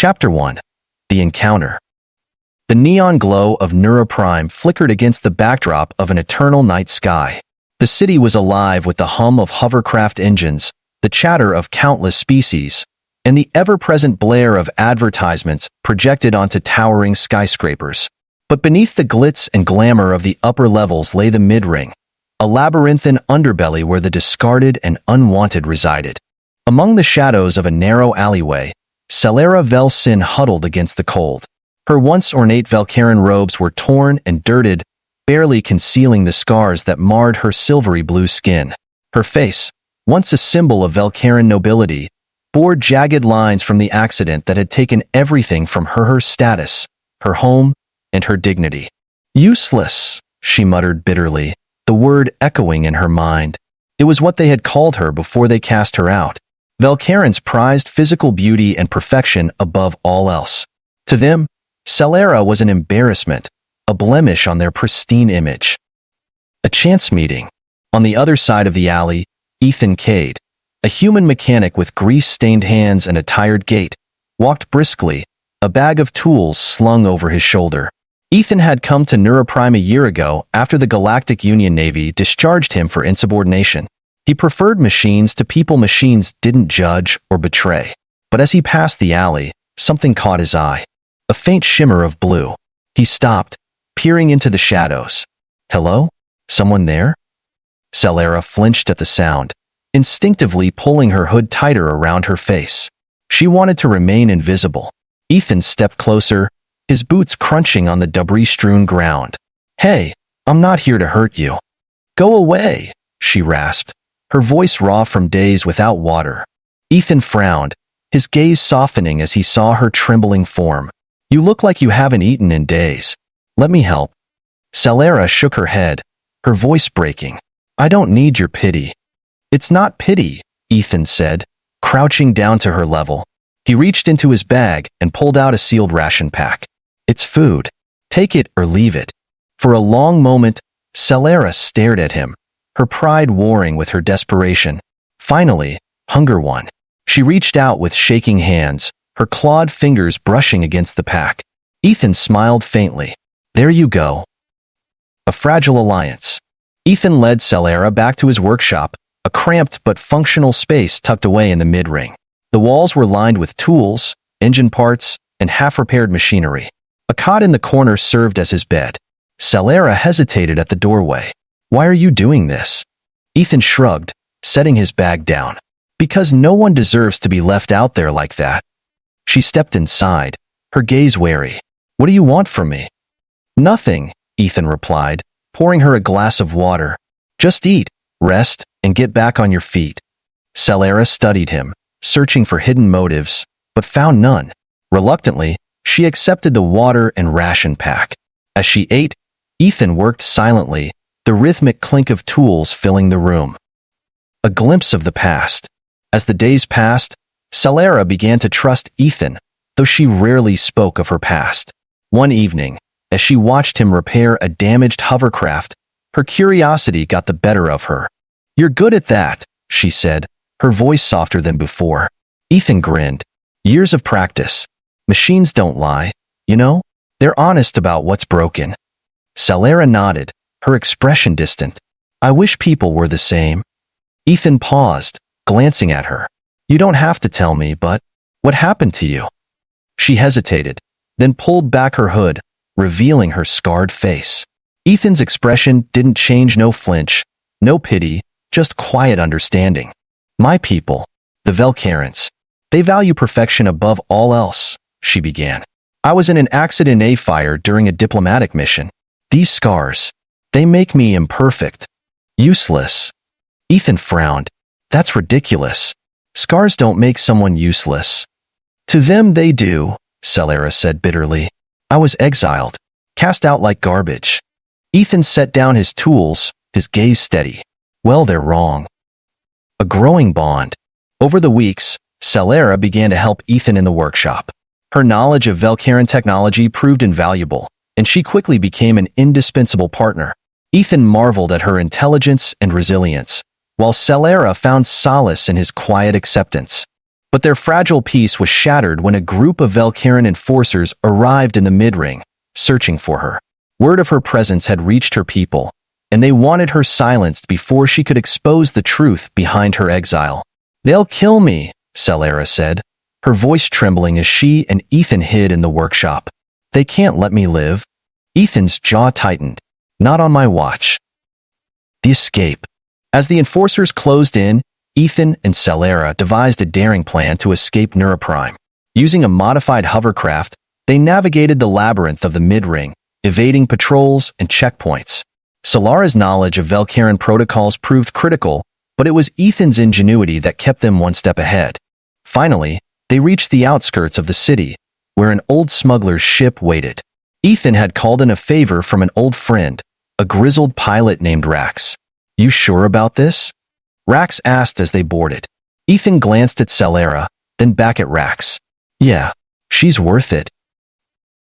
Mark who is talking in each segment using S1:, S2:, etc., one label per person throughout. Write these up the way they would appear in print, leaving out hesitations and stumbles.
S1: Chapter 1. The Encounter. The neon glow of Neuroprime flickered against the backdrop of an eternal night sky. The city was alive with the hum of hovercraft engines, the chatter of countless species, and the ever-present blare of advertisements projected onto towering skyscrapers. But beneath the glitz and glamour of the upper levels lay the mid-ring, a labyrinthine underbelly where the discarded and unwanted resided. Among the shadows of a narrow alleyway, Celera Vel Sin huddled against the cold. Her once ornate Velcaran robes were torn and dirted, barely concealing the scars that marred her silvery blue skin. Her face, once a symbol of Velcaran nobility, bore jagged lines from the accident that had taken everything from her status, her home, and her dignity. Useless, she muttered bitterly, the word echoing in her mind. It was what they had called her before they cast her out. Velcarans prized physical beauty and perfection above all else. To them, Celera was an embarrassment, a blemish on their pristine image. A chance meeting. On the other side of the alley, Ethan Cade, a human mechanic with grease-stained hands and a tired gait, walked briskly, a bag of tools slung over his shoulder. Ethan had come to Neuroprime a year ago after the Galactic Union Navy discharged him for insubordination. He preferred machines to people machines didn't judge or betray. But as he passed the alley, something caught his eye. A faint shimmer of blue. He stopped, peering into the shadows. Hello? Someone there? Celera flinched at the sound, instinctively pulling her hood tighter around her face. She wanted to remain invisible. Ethan stepped closer, his boots crunching on the debris-strewn ground. Hey, I'm not here to hurt you. Go away, she rasped, her voice raw from days without water. Ethan frowned, his gaze softening as he saw her trembling form. You look like you haven't eaten in days. Let me help. Celera shook her head, her voice breaking. I don't need your pity. It's not pity, Ethan said, crouching down to her level. He reached into his bag and pulled out a sealed ration pack. It's food. Take it or leave it. For a long moment, Celera stared at him, her pride warring with her desperation. Finally, hunger won. She reached out with shaking hands, her clawed fingers brushing against the pack. Ethan smiled faintly. There you go. A fragile alliance. Ethan led Celera back to his workshop, a cramped but functional space tucked away in the mid-ring. The walls were lined with tools, engine parts, and half-repaired machinery. A cot in the corner served as his bed. Celera hesitated at the doorway. Why are you doing this? Ethan shrugged, setting his bag down. Because no one deserves to be left out there like that. She stepped inside, her gaze wary. What do you want from me? Nothing, Ethan replied, pouring her a glass of water. Just eat, rest, and get back on your feet. Celera studied him, searching for hidden motives, but found none. Reluctantly, she accepted the water and ration pack. As she ate, Ethan worked silently, the rhythmic clink of tools filling the room. A glimpse of the past. As the days passed, Celera began to trust Ethan, though she rarely spoke of her past. One evening, as she watched him repair a damaged hovercraft, her curiosity got the better of her. You're good at that, she said, her voice softer than before. Ethan grinned. Years of practice. Machines don't lie, you know? They're honest about what's broken. Celera nodded, her expression distant. I wish people were the same. Ethan paused, glancing at her. You don't have to tell me, but what happened to you? She hesitated, then pulled back her hood, revealing her scarred face. Ethan's expression didn't change, no flinch, no pity, just quiet understanding. My people, the Velcarans, they value perfection above all else, she began. I was in an accident fire during a diplomatic mission. These scars, they make me imperfect. Useless. Ethan frowned. That's ridiculous. Scars don't make someone useless. To them they do, Celera said bitterly. I was exiled, cast out like garbage. Ethan set down his tools, his gaze steady. Well, they're wrong. A growing bond. Over the weeks, Celera began to help Ethan in the workshop. Her knowledge of Velcaran technology proved invaluable, and she quickly became an indispensable partner. Ethan marveled at her intelligence and resilience, while Celera found solace in his quiet acceptance. But their fragile peace was shattered when a group of Valkyrian enforcers arrived in the mid-ring, searching for her. Word of her presence had reached her people, and they wanted her silenced before she could expose the truth behind her exile. "They'll kill me," Celera said, her voice trembling as she and Ethan hid in the workshop. "They can't let me live." Ethan's jaw tightened. "Not on my watch." The escape. As the enforcers closed in, Ethan and Celera devised a daring plan to escape Neuroprime. Using a modified hovercraft, they navigated the labyrinth of the mid-ring, evading patrols and checkpoints. Celera's knowledge of Valkyrian protocols proved critical, but it was Ethan's ingenuity that kept them one step ahead. Finally, they reached the outskirts of the city, where an old smuggler's ship waited. Ethan had called in a favor from an old friend, a grizzled pilot named Rax. "You sure about this?" Rax asked as they boarded. Ethan glanced at Celera, then back at Rax. "Yeah, she's worth it."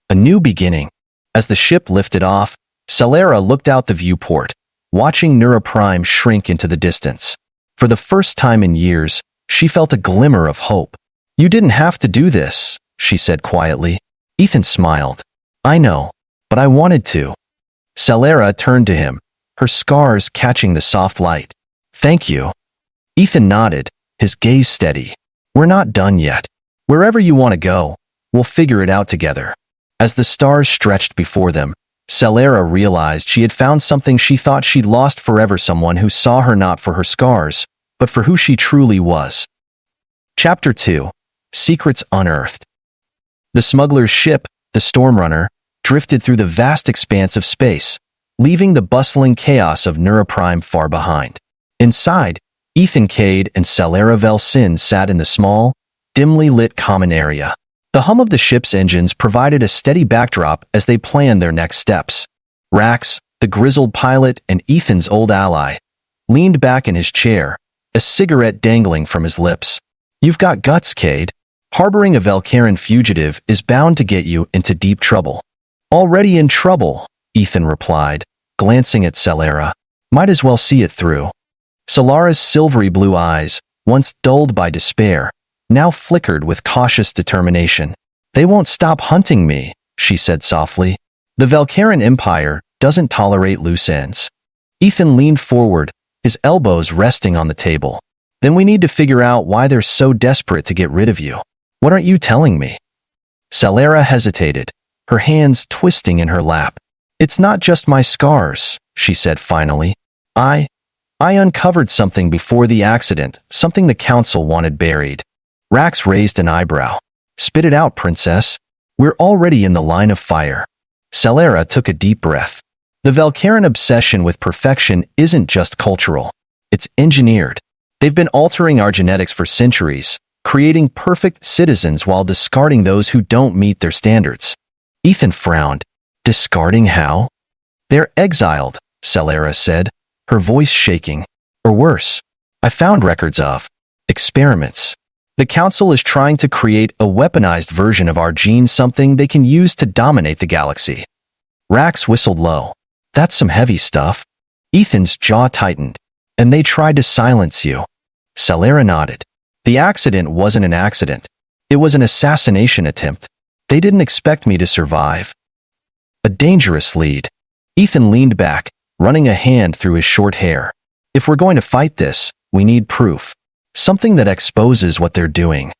S1: A new beginning. As the ship lifted off, Celera looked out the viewport, watching Neuroprime shrink into the distance. For the first time in years, she felt a glimmer of hope. "You didn't have to do this," she said quietly. Ethan smiled. "I know, but I wanted to." Celera turned to him, her scars catching the soft light. "Thank you." Ethan nodded, his gaze steady. "We're not done yet. Wherever you want to go, we'll figure it out together." As the stars stretched before them, Celera realized she had found something she thought she'd lost forever, someone who saw her not for her scars, but for who she truly was. Chapter 2. Secrets Unearthed. The smuggler's ship, the Stormrunner, drifted through the vast expanse of space, leaving the bustling chaos of Neuroprime far behind. Inside, Ethan Cade and Celera Velsin sat in the small, dimly lit common area. The hum of the ship's engines provided a steady backdrop as they planned their next steps. Rax, the grizzled pilot and Ethan's old ally, leaned back in his chair, a cigarette dangling from his lips. "You've got guts, Cade. Harboring a Valkyrian fugitive is bound to get you into deep trouble." "Already in trouble," Ethan replied, glancing at Celera. "Might as well see it through." Celera's silvery blue eyes, once dulled by despair, now flickered with cautious determination. "They won't stop hunting me," she said softly. "The Valkyrian Empire doesn't tolerate loose ends." Ethan leaned forward, his elbows resting on the table. "Then we need to figure out why they're so desperate to get rid of you. What aren't you telling me?" Celera hesitated, her hands twisting in her lap. "It's not just my scars," she said finally. I uncovered something before the accident, something the council wanted buried." Rax raised an eyebrow. "Spit it out, princess. We're already in the line of fire." Celera took a deep breath. The Valkyrian obsession with perfection isn't just cultural. It's engineered. They've been altering our genetics for centuries, creating perfect citizens while discarding those who don't meet their standards. Ethan frowned. "Discarding how?" "They're exiled," Celera said, her voice shaking. "Or worse, I found records of experiments. The council is trying to create a weaponized version of our genes, something they can use to dominate the galaxy." Rax whistled low. "That's some heavy stuff." Ethan's jaw tightened. "And they tried to silence you." Celera nodded. "The accident wasn't an accident. It was an assassination attempt. They didn't expect me to survive." A dangerous lead. Ethan leaned back, running a hand through his short hair. "If we're going to fight this, we need proof. Something that exposes what they're doing."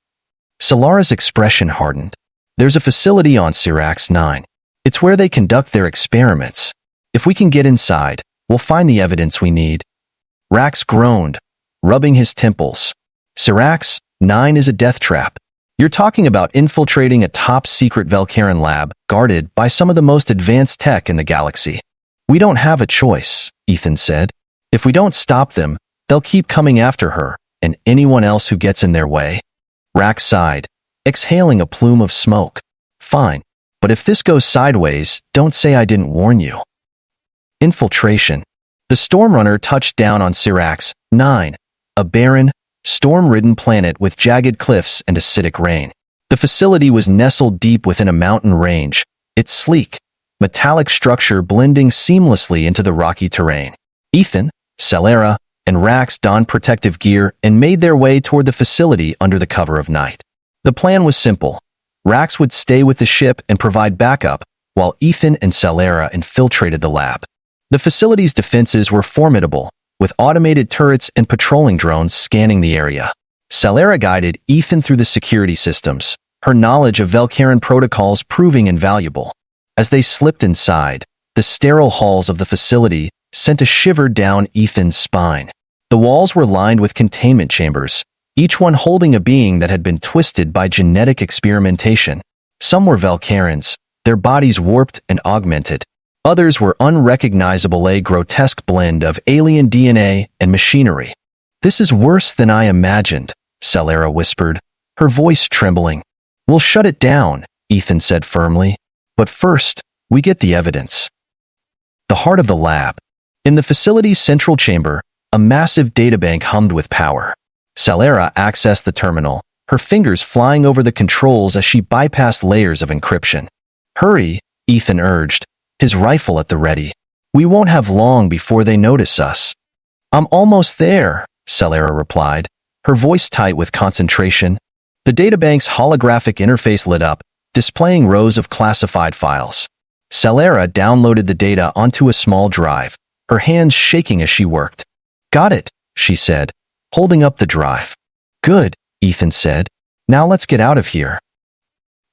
S1: Celera's expression hardened. "There's a facility on Sirax 9. It's where they conduct their experiments. If we can get inside, we'll find the evidence we need." Rax groaned, rubbing his temples. "Sirax 9 is a death trap. You're talking about infiltrating a top-secret Valkyrian lab guarded by some of the most advanced tech in the galaxy." "We don't have a choice," Ethan said. "If we don't stop them, they'll keep coming after her and anyone else who gets in their way." Rax sighed, exhaling a plume of smoke. "Fine, but if this goes sideways, don't say I didn't warn you." Infiltration. The Stormrunner touched down on Sirax 9, a barren, storm-ridden planet with jagged cliffs and acidic rain. The facility was nestled deep within a mountain range, its sleek, metallic structure blending seamlessly into the rocky terrain. Ethan, Celera, and Rax donned protective gear and made their way toward the facility under the cover of night. The plan was simple. Rax would stay with the ship and provide backup, while Ethan and Celera infiltrated the lab. The facility's defenses were formidable, with automated turrets and patrolling drones scanning the area. Celera guided Ethan through the security systems, her knowledge of Velcaran protocols proving invaluable. As they slipped inside, the sterile halls of the facility sent a shiver down Ethan's spine. The walls were lined with containment chambers, each one holding a being that had been twisted by genetic experimentation. Some were Velcarans, their bodies warped and augmented. Others were unrecognizable, a grotesque blend of alien DNA and machinery. "This is worse than I imagined," Celera whispered, her voice trembling. "We'll shut it down," Ethan said firmly. "But first, we get the evidence." The heart of the lab. In the facility's central chamber, a massive databank hummed with power. Celera accessed the terminal, her fingers flying over the controls as she bypassed layers of encryption. "Hurry," Ethan urged, his rifle at the ready. "We won't have long before they notice us." "I'm almost there," Celera replied, her voice tight with concentration. The databank's holographic interface lit up, displaying rows of classified files. Celera downloaded the data onto a small drive, her hands shaking as she worked. "Got it," she said, holding up the drive. "Good," Ethan said. "Now let's get out of here."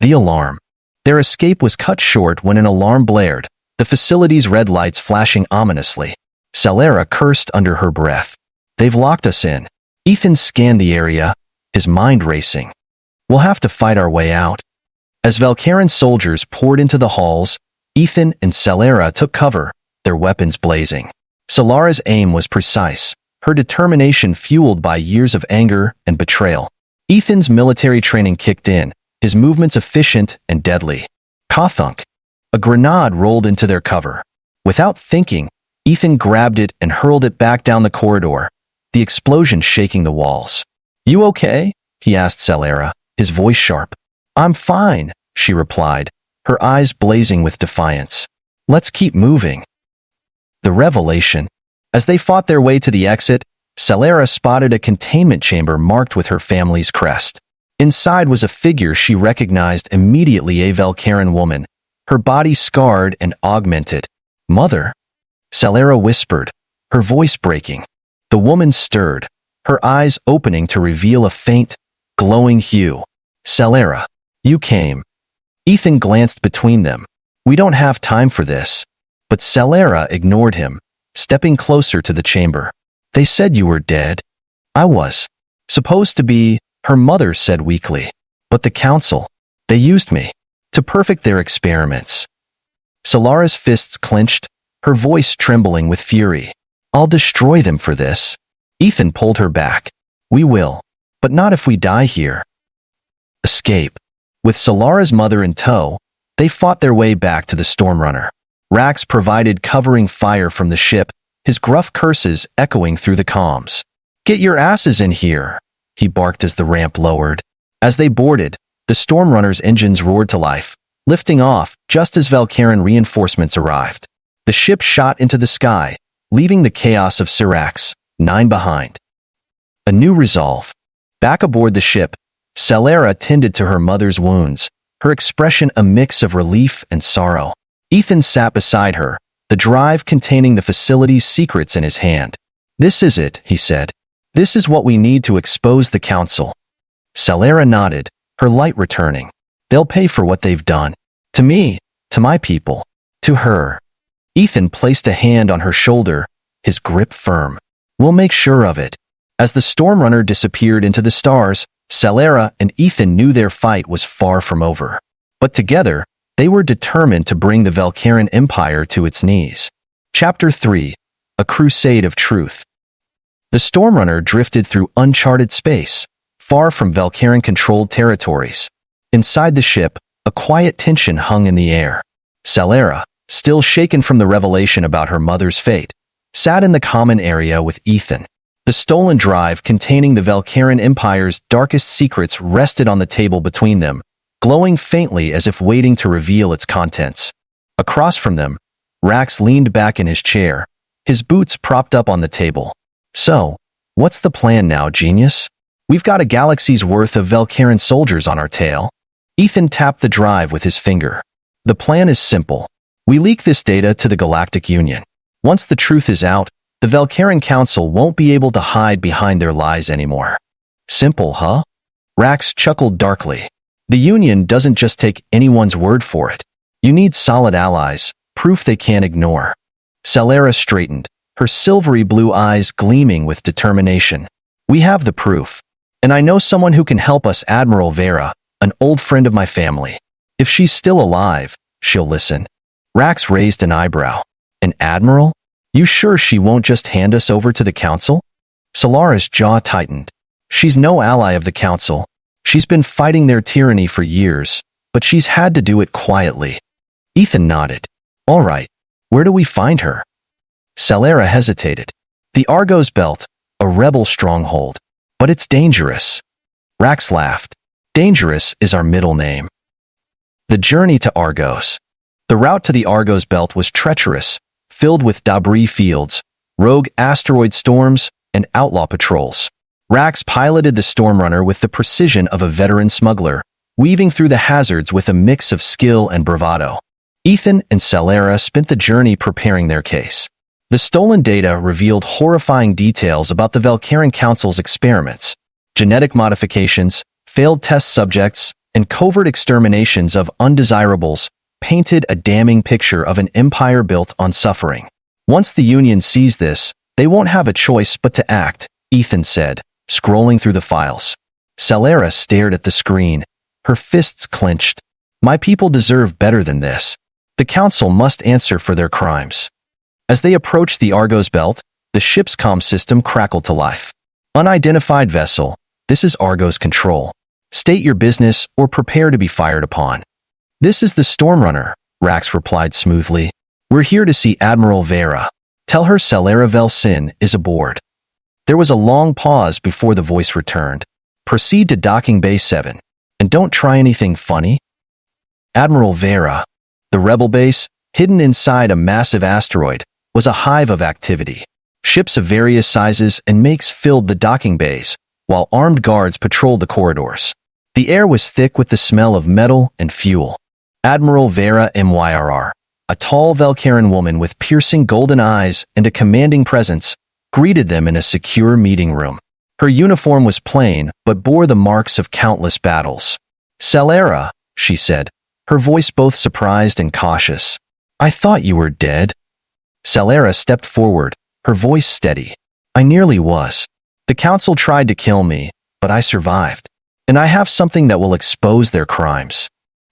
S1: The alarm. Their escape was cut short when an alarm blared, the facility's red lights flashing ominously. Celera cursed under her breath. "They've locked us in." Ethan scanned the area, his mind racing. "We'll have to fight our way out." As Velcaran soldiers poured into the halls, Ethan and Celera took cover, their weapons blazing. Celera's aim was precise, her determination fueled by years of anger and betrayal. Ethan's military training kicked in, his movements efficient and deadly. Ka-thunk. A grenade rolled into their cover. Without thinking, Ethan grabbed it and hurled it back down the corridor, the explosion shaking the walls. "You okay?" he asked Celera, his voice sharp. "I'm fine," she replied, her eyes blazing with defiance. "Let's keep moving." The revelation. As they fought their way to the exit, Celera spotted a containment chamber marked with her family's crest. Inside was a figure she recognized immediately, a Velcaran woman, her body scarred and augmented. "Mother?" Celera whispered, her voice breaking. The woman stirred, her eyes opening to reveal a faint, glowing hue. "Celera, you came." Ethan glanced between them. "We don't have time for this." But Celera ignored him, stepping closer to the chamber. "They said you were dead." "I was. Supposed to be," her mother said weakly. "But the council, they used me to perfect their experiments." Celera's fists clenched, her voice trembling with fury. "I'll destroy them for this." Ethan pulled her back. "We will, but not if we die here." Escape. With Celera's mother in tow, they fought their way back to the Stormrunner. Rax provided covering fire from the ship, his gruff curses echoing through the comms. "Get your asses in here," he barked as the ramp lowered. As they boarded, the Stormrunner's engines roared to life, lifting off just as Velcaran reinforcements arrived. The ship shot into the sky, leaving the chaos of Syrax, 9 behind. A new resolve. Back aboard the ship, Celera tended to her mother's wounds, her expression a mix of relief and sorrow. Ethan sat beside her, the drive containing the facility's secrets in his hand. "This is it," he said. "This is what we need to expose the council." Celera nodded, her light returning. "They'll pay for what they've done. To me, to my people, to her." Ethan placed a hand on her shoulder, his grip firm. "We'll make sure of it." As the Stormrunner disappeared into the stars, Celera and Ethan knew their fight was far from over. But together, they were determined to bring the Velcaran Empire to its knees. Chapter 3. A Crusade of Truth. The Stormrunner drifted through uncharted space, far from Velcaran-controlled territories. Inside the ship, a quiet tension hung in the air. Celera, still shaken from the revelation about her mother's fate, sat in the common area with Ethan. The stolen drive containing the Velcaran Empire's darkest secrets rested on the table between them, glowing faintly as if waiting to reveal its contents. Across from them, Rax leaned back in his chair, his boots propped up on the table. So, what's the plan now, genius? We've got a galaxy's worth of Velcaran soldiers on our tail. Ethan tapped the drive with his finger. The plan is simple. We leak this data to the Galactic Union. Once the truth is out, the Velcaran Council won't be able to hide behind their lies anymore. Simple, huh? Rax chuckled darkly. The Union doesn't just take anyone's word for it. You need solid allies, proof they can't ignore. Celera straightened, her silvery blue eyes gleaming with determination. We have the proof. And I know someone who can help us, Admiral Vera, an old friend of my family. If she's still alive, she'll listen. Rax raised an eyebrow. An admiral? You sure she won't just hand us over to the council? Solara's jaw tightened. She's no ally of the council. She's been fighting their tyranny for years, but she's had to do it quietly. Ethan nodded. All right, where do we find her? Celera hesitated. The Argos Belt, a rebel stronghold. But it's dangerous. Rax laughed. Dangerous is our middle name. The journey to Argos. The route to the Argos Belt was treacherous, filled with debris fields, rogue asteroid storms, and outlaw patrols. Rax piloted the Stormrunner with the precision of a veteran smuggler, weaving through the hazards with a mix of skill and bravado. Ethan and Celera spent the journey preparing their case. The stolen data revealed horrifying details about the Velcaran Council's experiments, genetic modifications, failed test subjects, and covert exterminations of undesirables painted a damning picture of an empire built on suffering. Once the Union sees this, they won't have a choice but to act, Ethan said, scrolling through the files. Celera stared at the screen, her fists clenched. My people deserve better than this. The Council must answer for their crimes. As they approached the Argos Belt, the ship's comm system crackled to life. Unidentified vessel, this is Argos Control. State your business or prepare to be fired upon. This is the Stormrunner, Rax replied smoothly. We're here to see Admiral Vera. Tell her Celera Velsin is aboard. There was a long pause before the voice returned. Proceed to Docking Bay 7. And don't try anything funny. Admiral Vera. The rebel base, hidden inside a massive asteroid, was a hive of activity. Ships of various sizes and makes filled the docking bays, while armed guards patrolled the corridors. The air was thick with the smell of metal and fuel. Admiral Vera Myrr, a tall Velcaran woman with piercing golden eyes and a commanding presence, greeted them in a secure meeting room. Her uniform was plain, but bore the marks of countless battles. Celera, she said, her voice both surprised and cautious. I thought you were dead. Celera stepped forward, her voice steady. I nearly was. The council tried to kill me, but I survived. And I have something that will expose their crimes.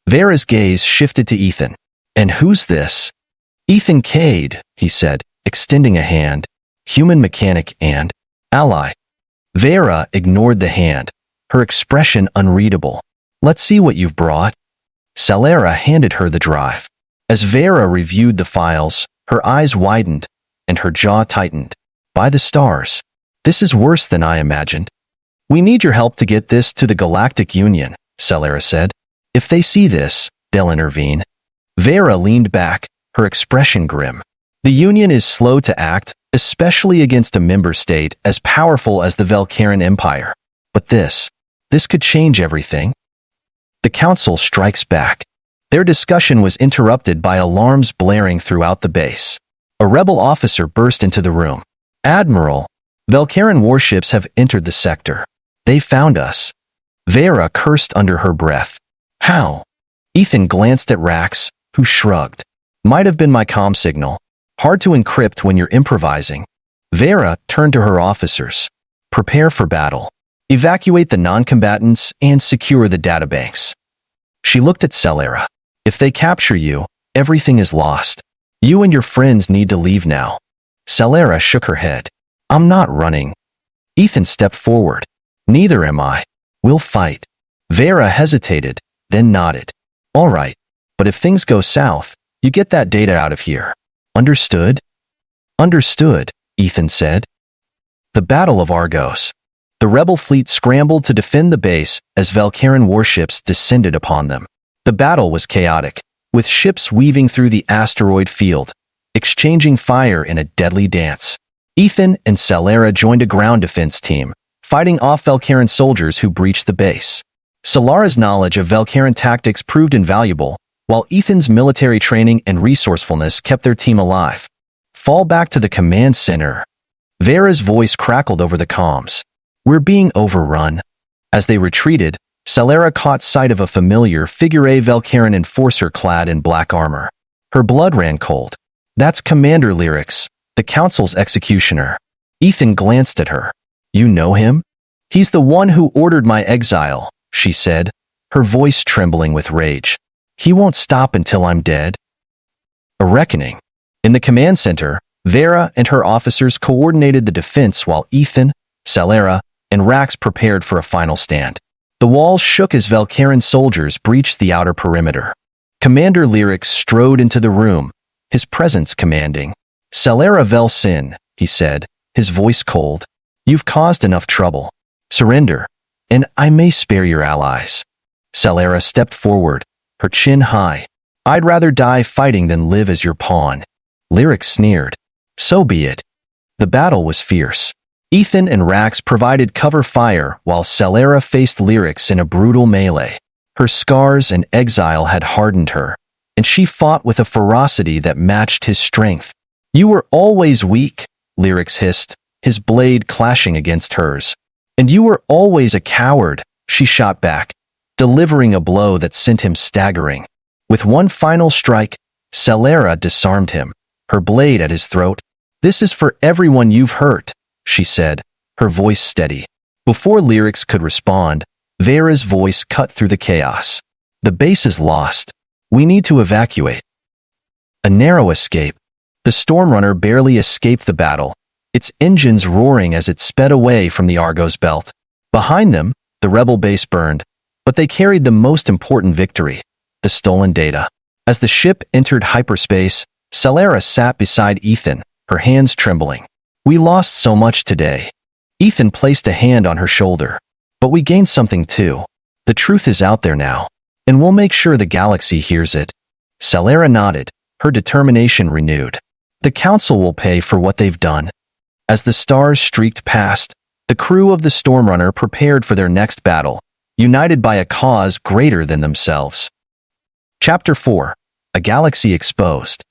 S1: Vera's gaze shifted to Ethan. And who's this? Ethan Cade, he said, extending a hand. Human mechanic and ally. Vera ignored the hand, her expression unreadable. Let's see what you've brought. Celera handed her the drive. As Vera reviewed the files, her eyes widened, and her jaw tightened. By the stars. This is worse than I imagined. We need your help to get this to the Galactic Union, Celera said. If they see this, they'll intervene. Vera leaned back, her expression grim. The Union is slow to act, especially against a member state as powerful as the Velcaran Empire. But this could change everything. The Council strikes back. Their discussion was interrupted by alarms blaring throughout the base. A rebel officer burst into the room. Admiral, Velcaran warships have entered the sector. They found us. Vera cursed under her breath. How? Ethan glanced at Rax, who shrugged. Might have been my comm signal. Hard to encrypt when you're improvising. Vera turned to her officers. Prepare for battle. Evacuate the non-combatants and secure the databanks. She looked at Celera. If they capture you, everything is lost. You and your friends need to leave now. Celera shook her head. I'm not running. Ethan stepped forward. Neither am I. We'll fight. Vera hesitated, then nodded. All right, but if things go south, you get that data out of here. Understood? Understood, Ethan said. The Battle of Argos. The rebel fleet scrambled to defend the base as Velcaran warships descended upon them. The battle was chaotic, with ships weaving through the asteroid field, exchanging fire in a deadly dance. Ethan and Celera joined a ground defense team, fighting off Velcaran soldiers who breached the base. Celera's knowledge of Velcaran tactics proved invaluable, while Ethan's military training and resourcefulness kept their team alive. Fall back to the command center. Vera's voice crackled over the comms. We're being overrun. As they retreated, Celera caught sight of a familiar figure, a Velcaran enforcer clad in black armor. Her blood ran cold. That's Commander Lyrics, the Council's executioner. Ethan glanced at her. You know him? He's the one who ordered my exile, she said, her voice trembling with rage. He won't stop until I'm dead. A reckoning. In the command center, Vera and her officers coordinated the defense while Ethan, Celera, and Rax prepared for a final stand. The walls shook as Velcaran soldiers breached the outer perimeter. Commander Lyrics strode into the room, his presence commanding. Celera Velsin, he said, his voice cold. You've caused enough trouble. Surrender, and I may spare your allies. Celera stepped forward, her chin high. I'd rather die fighting than live as your pawn. Lyrics sneered. So be it. The battle was fierce. Ethan and Rax provided cover fire while Celera faced Lyrics in a brutal melee. Her scars and exile had hardened her, and she fought with a ferocity that matched his strength. You were always weak, Lyrics hissed, his blade clashing against hers. And you were always a coward, she shot back, delivering a blow that sent him staggering. With one final strike, Celera disarmed him, her blade at his throat. This is for everyone you've hurt, she said, her voice steady. Before Lyrics could respond, Vera's voice cut through the chaos. The base is lost. We need to evacuate. A narrow escape. The Stormrunner barely escaped the battle, its engines roaring as it sped away from the Argos belt. Behind them, the rebel base burned, but they carried the most important victory, the stolen data. As the ship entered hyperspace, Celera sat beside Ethan, her hands trembling. We lost so much today. Ethan placed a hand on her shoulder. But we gained something too. The truth is out there now, and we'll make sure the galaxy hears it. Celera nodded, her determination renewed. The Council will pay for what they've done. As the stars streaked past, the crew of the Stormrunner prepared for their next battle, united by a cause greater than themselves. Chapter 4. A Galaxy Exposed.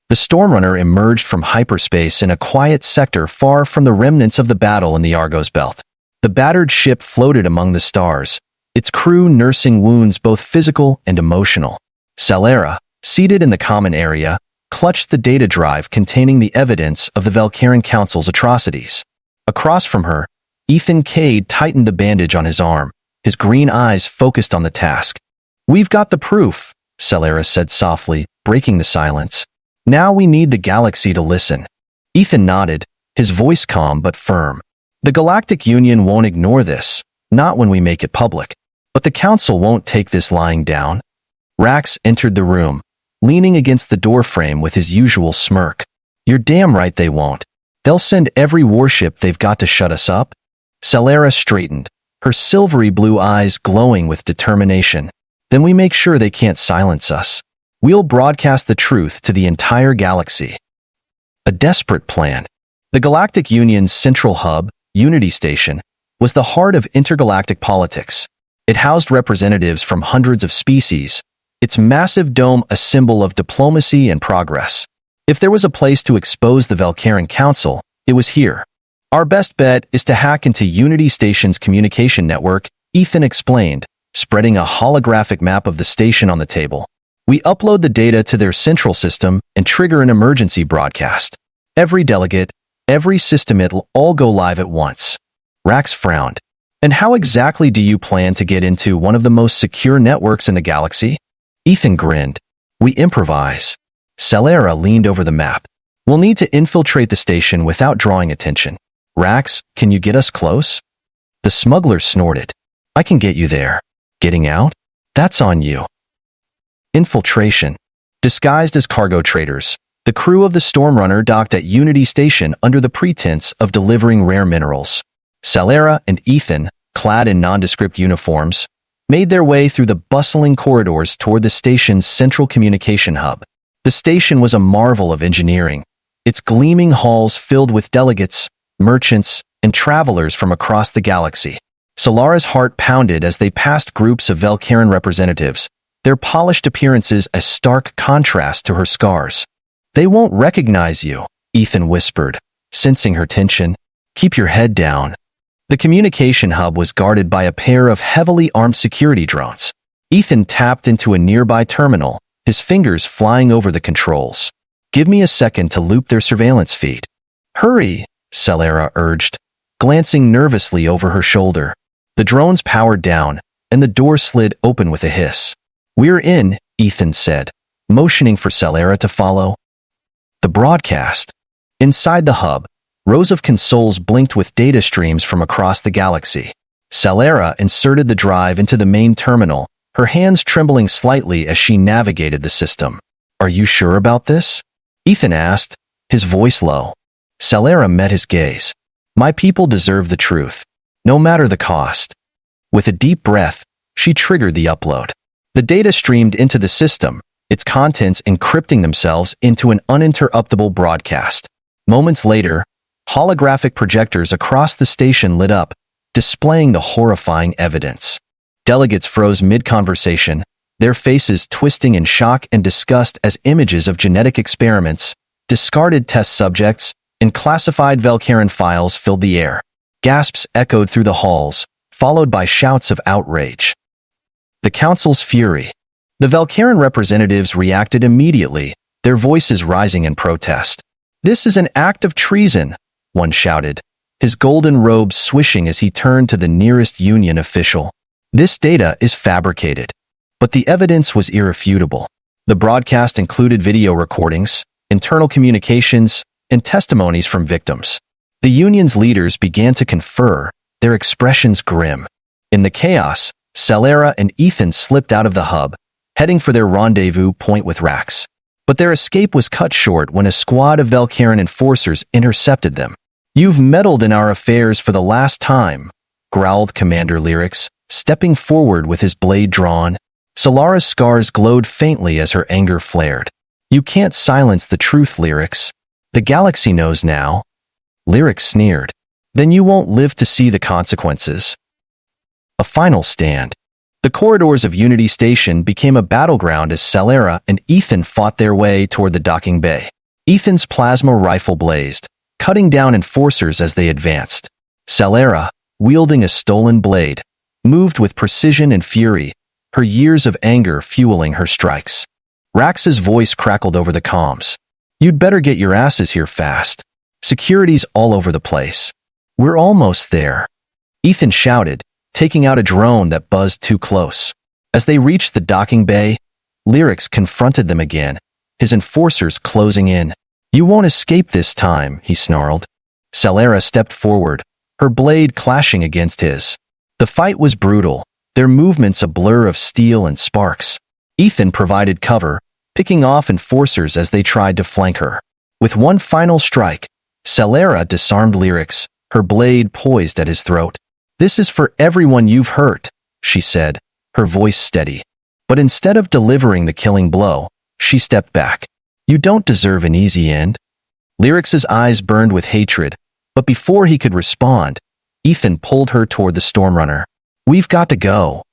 S1: The Stormrunner emerged from hyperspace in a quiet sector far from the remnants of the battle in the Argos belt. The battered ship floated among the stars, its crew nursing wounds both physical and emotional. Celera, seated in the common area, clutched the data drive containing the evidence of the Velcaran Council's atrocities. Across from her, Ethan Cade tightened the bandage on his arm, his green eyes focused on the task. We've got the proof, Celera said softly, breaking the silence. Now we need the galaxy to listen. Ethan nodded, his voice calm but firm. The Galactic Union won't ignore this, not when we make it public. But the Council won't take this lying down. Rax entered the room, leaning against the doorframe with his usual smirk. You're damn right they won't. They'll send every warship they've got to shut us up. Celera straightened, her silvery blue eyes glowing with determination. Then we make sure they can't silence us. We'll broadcast the truth to the entire galaxy. A desperate plan. The Galactic Union's central hub, Unity Station, was the heart of intergalactic politics. It housed representatives from hundreds of species, its massive dome a symbol of diplomacy and progress. If there was a place to expose the Velcaran Council, it was here. Our best bet is to hack into Unity Station's communication network, Ethan explained, spreading a holographic map of the station on the table. We upload the data to their central system and trigger an emergency broadcast. Every delegate, every system, it'll all go live at once. Rax frowned. And how exactly do you plan to get into one of the most secure networks in the galaxy? Ethan grinned. We improvise. Celera leaned over the map. We'll need to infiltrate the station without drawing attention. Rax, can you get us close? The smuggler snorted. I can get you there. Getting out? That's on you. Infiltration. Disguised as cargo traders, the crew of the Stormrunner docked at Unity Station under the pretense of delivering rare minerals. Celera and Ethan, clad in nondescript uniforms, made their way through the bustling corridors toward the station's central communication hub. The station was a marvel of engineering, its gleaming halls filled with delegates, merchants, and travelers from across the galaxy. Solara's heart pounded as they passed groups of Velcaran representatives, their polished appearances a stark contrast to her scars. "They won't recognize you," Ethan whispered, sensing her tension. "Keep your head down." The communication hub was guarded by a pair of heavily armed security drones. Ethan tapped into a nearby terminal, his fingers flying over the controls. "Give me a second to loop their surveillance feed." "Hurry," Solara urged, glancing nervously over her shoulder. The drones powered down, and the door slid open with a hiss. "We're in," Ethan said, motioning for Solara to follow. The broadcast. Inside the hub, rows of consoles blinked with data streams from across the galaxy. Solara inserted the drive into the main terminal, her hands trembling slightly as she navigated the system. "Are you sure about this?" Ethan asked, his voice low. Solara met his gaze. "My people deserve the truth, no matter the cost." With a deep breath, she triggered the upload. The data streamed into the system, its contents encrypting themselves into an uninterruptible broadcast. Moments later, holographic projectors across the station lit up, displaying the horrifying evidence. Delegates froze mid-conversation, their faces twisting in shock and disgust as images of genetic experiments, discarded test subjects, and classified Velcaran files filled the air. Gasps echoed through the halls, followed by shouts of outrage. The Council's fury. The Velcaran representatives reacted immediately, their voices rising in protest. "This is an act of treason," one shouted, his golden robe swishing as he turned to the nearest Union official. "This data is fabricated." But the evidence was irrefutable. The broadcast included video recordings, internal communications, and testimonies from victims. The Union's leaders began to confer, their expressions grim. In the chaos, Solara and Ethan slipped out of the hub, heading for their rendezvous point with Rax. But their escape was cut short when a squad of Velcaran enforcers intercepted them. "You've meddled in our affairs for the last time," growled Commander Lyrics, stepping forward with his blade drawn. Solara's scars glowed faintly as her anger flared. "You can't silence the truth, Lyrics. The galaxy knows now." Lyrics sneered. "Then you won't live to see the consequences." A final stand. The corridors of Unity Station became a battleground as Solara and Ethan fought their way toward the docking bay. Ethan's plasma rifle blazed, cutting down enforcers as they advanced. Solara, wielding a stolen blade, moved with precision and fury, her years of anger fueling her strikes. Rax's voice crackled over the comms. "You'd better get your asses here fast. Security's all over the place." "We're almost there," Ethan shouted, taking out a drone that buzzed too close. As they reached the docking bay, Lyrics confronted them again, his enforcers closing in. "You won't escape this time," he snarled. Solara stepped forward, her blade clashing against his. The fight was brutal, their movements a blur of steel and sparks. Ethan provided cover, picking off enforcers as they tried to flank her. With one final strike, Solara disarmed Lyrics, her blade poised at his throat. "This is for everyone you've hurt," she said, her voice steady. But instead of delivering the killing blow, she stepped back. "You don't deserve an easy end." Lyrics's eyes burned with hatred, but before he could respond, Ethan pulled her toward the Stormrunner. "We've got to go."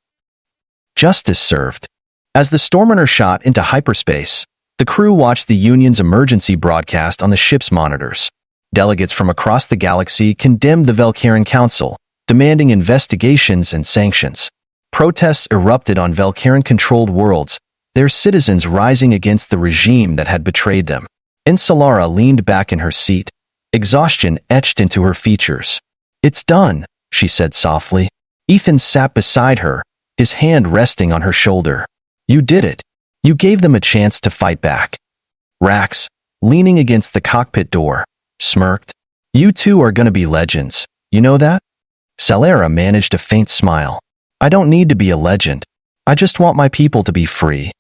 S1: Justice served. As the Stormrunner shot into hyperspace, the crew watched the Union's emergency broadcast on the ship's monitors. Delegates from across the galaxy condemned the Velcaran Council, demanding investigations and sanctions. Protests erupted on Velcaran-controlled worlds, their citizens rising against the regime that had betrayed them. Solara leaned back in her seat, exhaustion etched into her features. "It's done," she said softly. Ethan sat beside her, his hand resting on her shoulder. "You did it. You gave them a chance to fight back." Rax, leaning against the cockpit door, smirked. "You two are gonna be legends, you know that?" Solara managed a faint smile. "I don't need to be a legend. I just want my people to be free."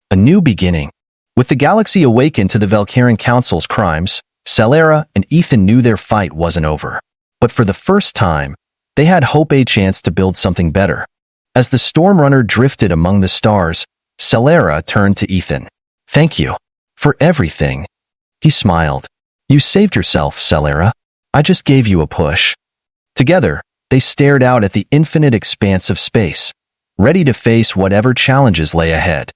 S1: A new beginning. With the galaxy awakened to the Velcaran Council's crimes, Solara and Ethan knew their fight wasn't over. But for the first time, they had hope, a chance to build something better. As the Stormrunner drifted among the stars, Solara turned to Ethan. "Thank you for everything." He smiled, You saved yourself, Celera. I just gave you a push. Together, they stared out at the infinite expanse of space, ready to face whatever challenges lay ahead.